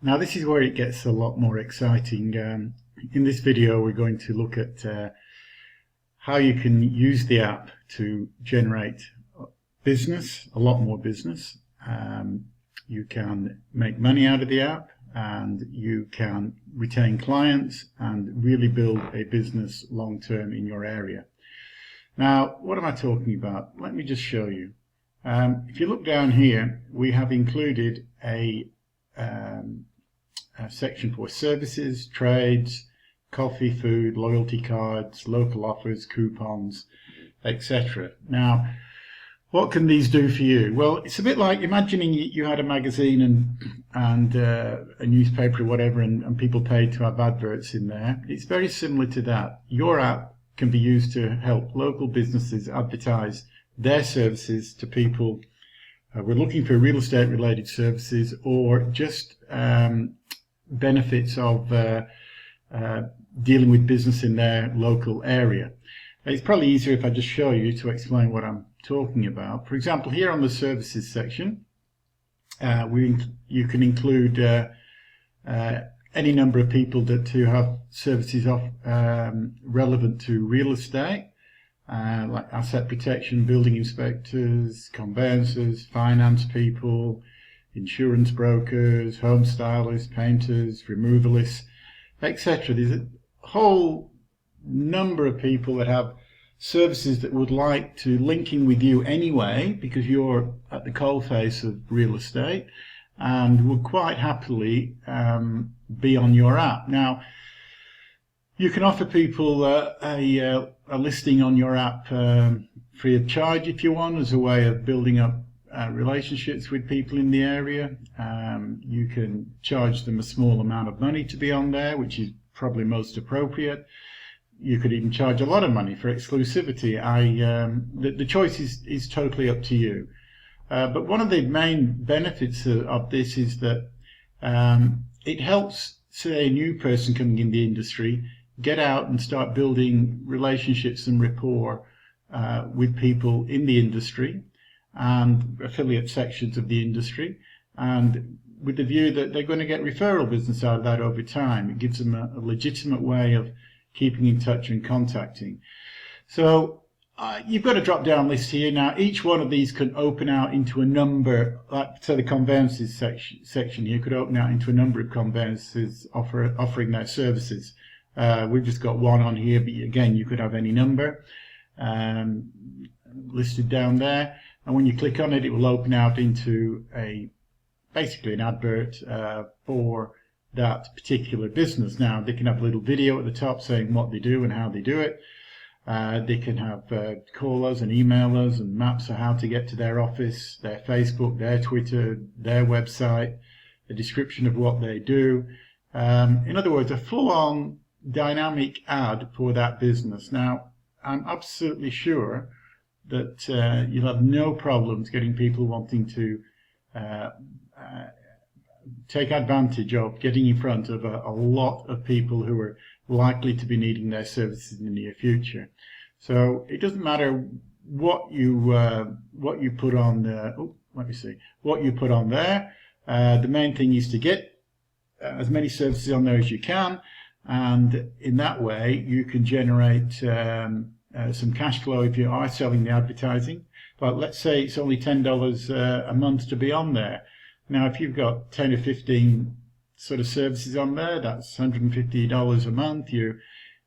Now this is where it gets a lot more exciting. In this video we're going to look at how you can use the app to generate business, a lot more business. You can make money out of the app, and you can retain clients and really build a business long term in your area. Now, what am I talking about? Let me just show you. If you look down here, we have included a section for services, trades, coffee, food, loyalty cards, local offers, coupons, etc. Now, what can these do for you? Well, it's a bit like imagining you had a magazine and a newspaper or whatever, and people paid to have adverts in there. It's very similar to that. Your app can be used to help local businesses advertise their services to people who are looking for real estate related services, or just benefits of dealing with business in their local area. It's probably easier if I just show you to explain what I'm talking about. For example, here on the services section, you can include any number of people who have services relevant to real estate, like asset protection, building inspectors, conveyancers, finance people, insurance brokers, home stylists, painters, removalists, etc. There's a whole number of people that have services that would like to link in with you anyway, because you're at the coalface of real estate, and would quite happily be on your app. Now, you can offer people a listing on your app free of charge if you want, as a way of building up relationships with people in the area. You can charge them a small amount of money to be on there, which is probably most appropriate. You could even charge a lot of money for exclusivity. The choice is totally up to you. But one of the main benefits of this is that it helps, say, a new person coming in the industry get out and start building relationships and rapport with people in the industry and affiliate sections of the industry, and with the view that they're going to get referral business out of that over time. It gives them a legitimate way of keeping in touch and contacting. So you've got a drop down list here. Now, each one of these can open out into a number, like so the conveyances section here could open out into a number of conveyances offering their services. We've just got one on here, but again, you could have any number listed down there. And when you click on it, it will open out into basically an advert for that particular business. Now, they can have a little video at the top saying what they do and how they do it. They can have call us and email us, and maps of how to get to their office, their Facebook, their Twitter, their website, a description of what they do. In other words, a full-on dynamic ad for that business. Now, I'm absolutely sure that you'll have no problems getting people wanting to take advantage of getting in front of a lot of people who are likely to be needing their services in the near future. So it doesn't matter what you put on. What you put on there. The main thing is to get as many services on there as you can, and in that way you can generate some cash flow if you are selling the advertising. But let's say it's only $10 a month to be on there. Now, if you've got 10 or 15 sort of services on there, that's $150 a month. You're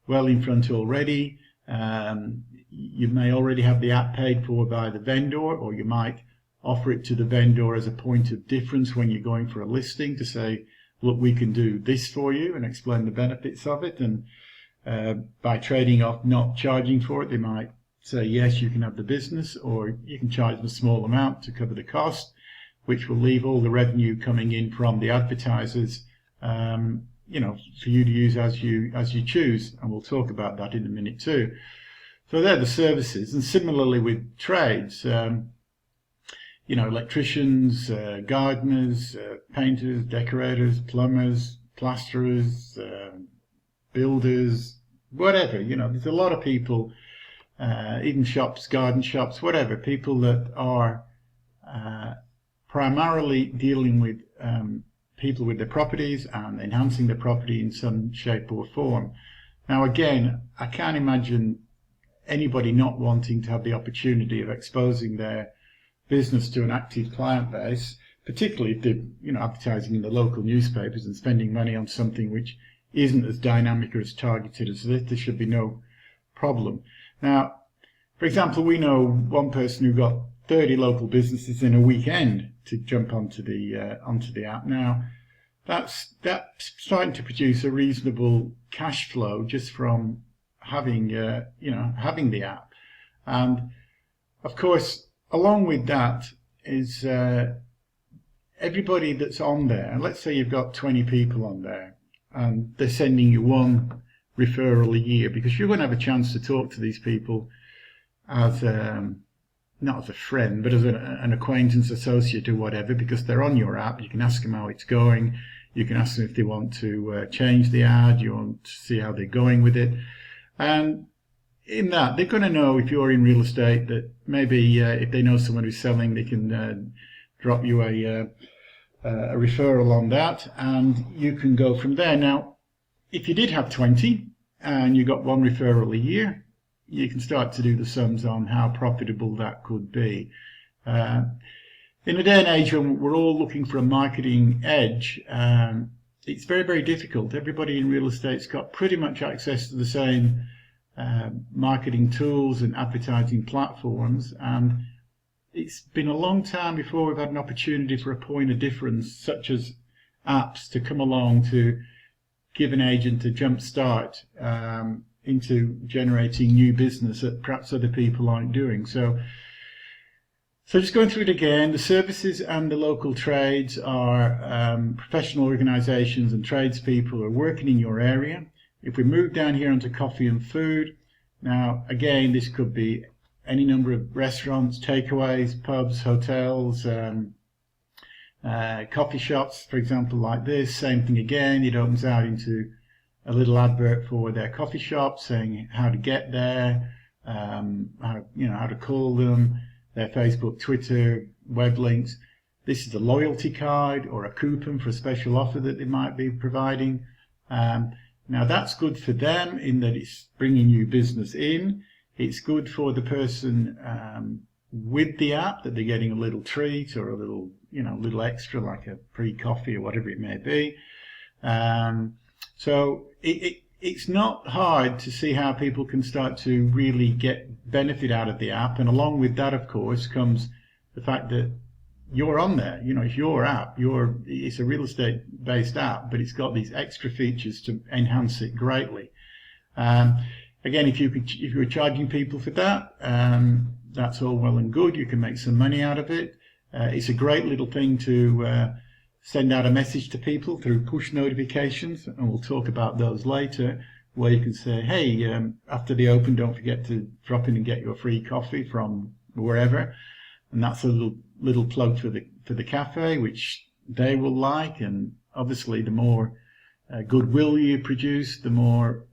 well in front already. You may already have the app paid for by the vendor, or you might offer it to the vendor as a point of difference when you're going for a listing to say, look, we can do this for you, and explain the benefits of it. And by trading off not charging for it, they might say, yes, you can have the business, or you can charge them a small amount to cover the cost, which will leave all the revenue coming in from the advertisers, for you to use as you choose. And we'll talk about that in a minute too. So they're the services. And similarly with trades, electricians, gardeners, painters, decorators, plumbers, plasterers, builders, whatever. There's a lot of people, even shops, garden shops, whatever, people that are primarily dealing with people with their properties and enhancing their property in some shape or form. Now again, I can't imagine anybody not wanting to have the opportunity of exposing their business to an active client base, particularly if they're advertising in the local newspapers and spending money on something which isn't as dynamic or as targeted as this. There should be no problem. Now, for example, we know one person who got 30 local businesses in a weekend to jump onto the app. Now, that's starting to produce a reasonable cash flow just from having having the app. And of course, along with that is everybody that's on there. And let's say you've got 20 people on there, and they're sending you one referral a year, because you're going to have a chance to talk to these people as not as a friend, but as an acquaintance, associate, or whatever, because they're on your app. You can ask them how it's going. You can ask them if they want to change the ad. You want to see how they're going with it. And in that, they're going to know, if you're in real estate, that maybe if they know someone who's selling, they can drop you a referral on that, and you can go from there. Now, if you did have 20 and you got one referral a year, you can start to do the sums on how profitable that could be. In a day and age when we're all looking for a marketing edge, it's very, very difficult. Everybody in real estate's got pretty much access to the same marketing tools and advertising platforms, and it's been a long time before we've had an opportunity for a point of difference, such as apps, to come along to give an agent a jump start into generating new business that perhaps other people aren't doing. So just going through it again, the services and the local trades are professional organisations and tradespeople who are working in your area. If we move down here onto coffee and food, now again, this could be any number of restaurants, takeaways, pubs, hotels, coffee shops, for example, like this. Same thing again, it opens out into a little advert for their coffee shop saying how to get there, how to call them, their Facebook, Twitter, web links. This is a loyalty card or a coupon for a special offer that they might be providing. Now that's good for them in that it's bringing you business in. It's good for the person with the app, that they're getting a little treat or a little extra, like a free coffee or whatever it may be. So it's not hard to see how people can start to really get benefit out of the app. And along with that, of course, comes the fact that you're on there. It's your app. It's a real estate based app, but it's got these extra features to enhance it greatly. Again, if you were charging people for that, that's all well and good. You can make some money out of it. It's a great little thing to send out a message to people through push notifications, and we'll talk about those later, where you can say, hey, after the open, don't forget to drop in and get your free coffee from wherever. And that's a little plug for the cafe, which they will like. And obviously, the more goodwill you produce, the more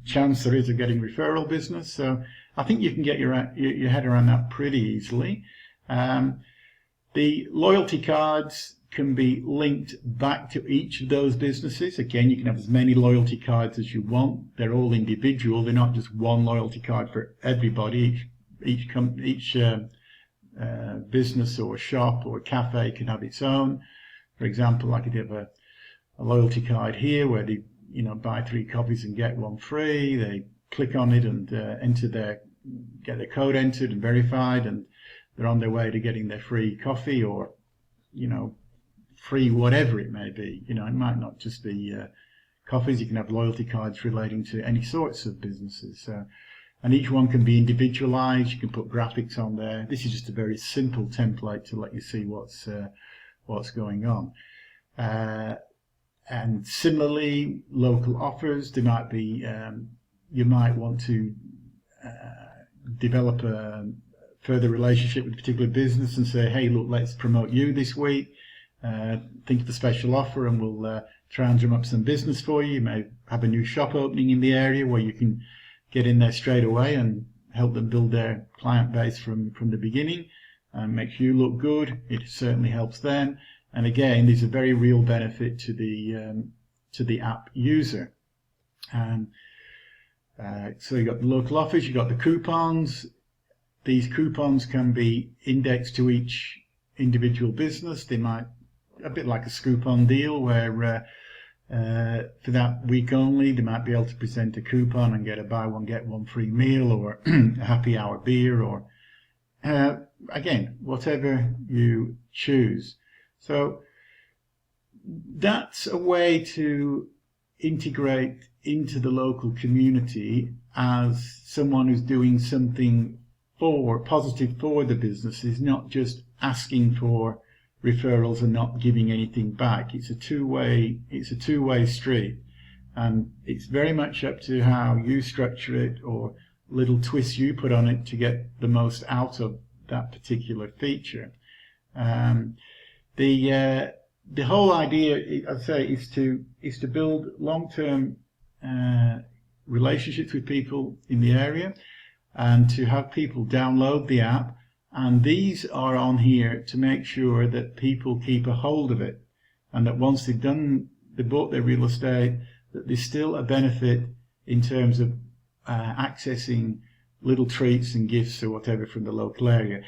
chance there is of getting referral business. So I think you can get your head around that pretty easily. The loyalty cards can be linked back to each of those businesses. Again, you can have as many loyalty cards as you want. They're all individual. They're not just one loyalty card for everybody. Each business or shop or cafe can have its own. For example, I could have a loyalty card here where they buy 3 coffees and get 1 free. They click on it and get their code entered and verified, and they're on their way to getting their free coffee or, free whatever it may be. It might not just be coffees. You can have loyalty cards relating to any sorts of businesses. And each one can be individualized. You can put graphics on there. This is just a very simple template to let you see what's going on. And similarly, local offers. There might be, you might want to develop a further relationship with a particular business and say, hey, look, let's promote you this week. Think of a special offer and we'll try and drum up some business for you. You may have a new shop opening in the area where you can get in there straight away and help them build their client base from the beginning. Makes you look good. It certainly helps them. And again, there's a very real benefit to the app user. So you've got the local offers, you've got the coupons. These coupons can be indexed to each individual business. They might, a bit like a Scoop-on deal, where for that week only, they might be able to present a coupon and get a buy one get one free meal, or a happy hour beer, or again, whatever you choose. So that's a way to integrate into the local community as someone who's doing something positive for the business, is not just asking for referrals and not giving anything back. It's a two-way street, and it's very much up to how you structure it or little twists you put on it to get the most out of that particular feature. The whole idea, I'd say, is to build long-term relationships with people in the area, and to have people download the app. And these are on here to make sure that people keep a hold of it, and that once they bought their real estate, that there's still a benefit in terms of accessing little treats and gifts or whatever from the local area.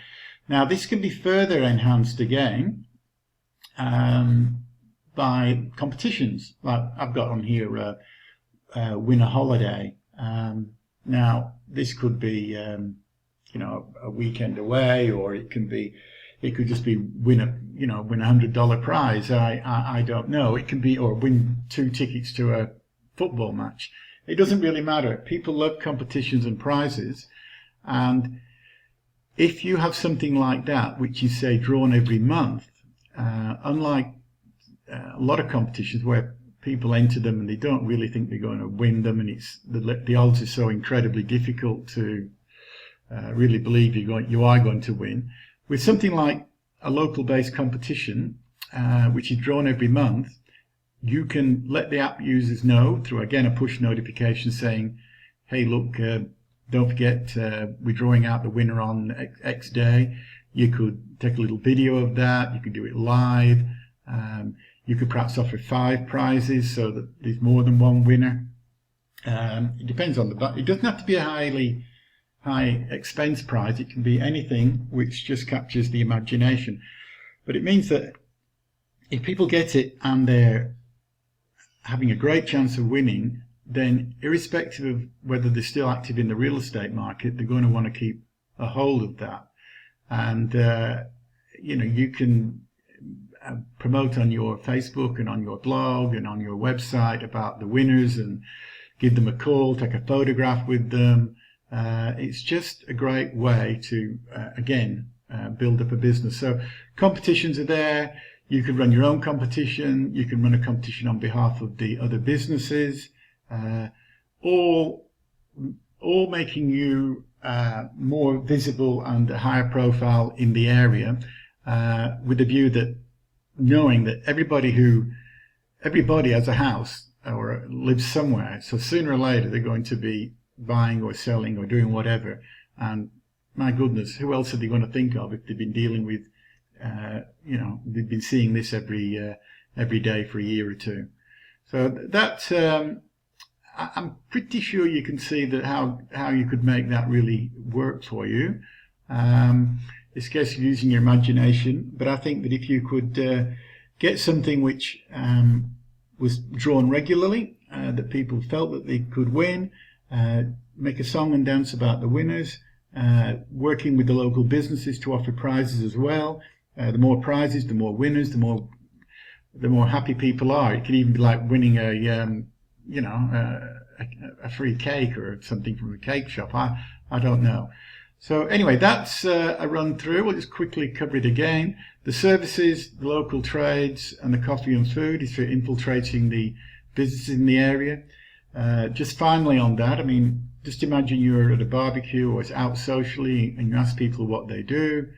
Now, this can be further enhanced again by competitions. Like I've got on here Win a Holiday. Now, this could be a weekend away, or it could just be win a $100 prize. I don't know. It can be, or win 2 tickets to a football match. It doesn't really matter. People love competitions and prizes, and if you have something like that, which is, say, drawn every month, unlike a lot of competitions where people enter them and they don't really think they're going to win them, and the odds are so incredibly difficult to really believe you are going to win. With something like a local-based competition, which is drawn every month, you can let the app users know through, again, a push notification saying, hey, look, don't forget, we're drawing out the winner on X day. You could take a little video of that. You could do it live. You could perhaps offer 5 prizes so that there's more than one winner. It depends on it doesn't have to be a high expense prize. It can be anything which just captures the imagination. But it means that if people get it and they're having a great chance of winning, then irrespective of whether they're still active in the real estate market, they're going to want to keep a hold of that. And you can promote on your Facebook and on your blog and on your website about the winners, and give them a call, take a photograph with them. It's just a great way to, build up a business. So competitions are there. You can run your own competition. You can run a competition on behalf of the other businesses, all making you more visible and a higher profile in the area, with the view that knowing that everybody has a house or lives somewhere, so sooner or later they're going to be buying or selling or doing whatever. And my goodness, who else are they going to think of if they've been dealing with, they've been seeing this every day for a year or two. So that I'm pretty sure you can see that how you could make that really work for you. It's a case of using your imagination, but I think that if you could get something which was drawn regularly, that people felt that they could win, make a song and dance about the winners, working with the local businesses to offer prizes as well. The more prizes, the more winners, the more happy people are. It could even be like winning a free cake or something from a cake shop. I don't know. So anyway, that's a run through. We'll just quickly cover it again. The services, the local trades, and the coffee and food is for infiltrating the businesses in the area. Just finally on that, I mean, just imagine you're at a barbecue or it's out socially and you ask people what they do.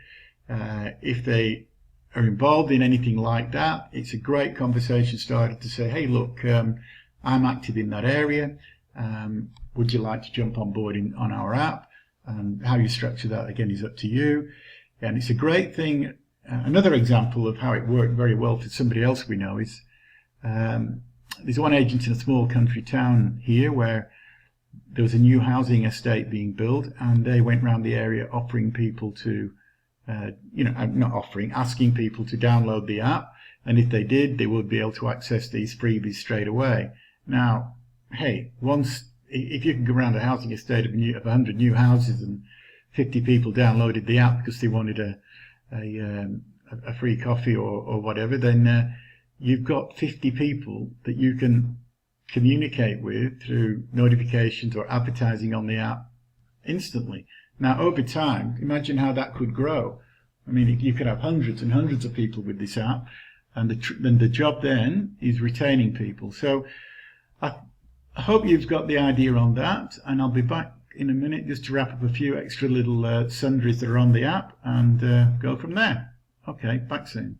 If they are involved in anything like that, it's a great conversation starter to say, hey, look, I'm active in that area. Would you like to jump on board on our app? And how you structure that, again, is up to you. And it's a great thing another example of how it worked very well for somebody else we know is there's one agent in a small country town here where there was a new housing estate being built, and they went around the area offering people to, not offering, asking people to download the app, and if they did, they would be able to access these freebies straight away. Now, hey, if you can go around a housing estate of 100 new houses and 50 people downloaded the app because they wanted a free coffee or whatever, then you've got 50 people that you can communicate with through notifications or advertising on the app instantly. Now, over time, imagine how that could grow. I mean, you could have hundreds and hundreds of people with this app, and the job then is retaining people. So I hope you've got the idea on that, and I'll be back in a minute just to wrap up a few extra little sundries that are on the app and go from there. Okay, back soon.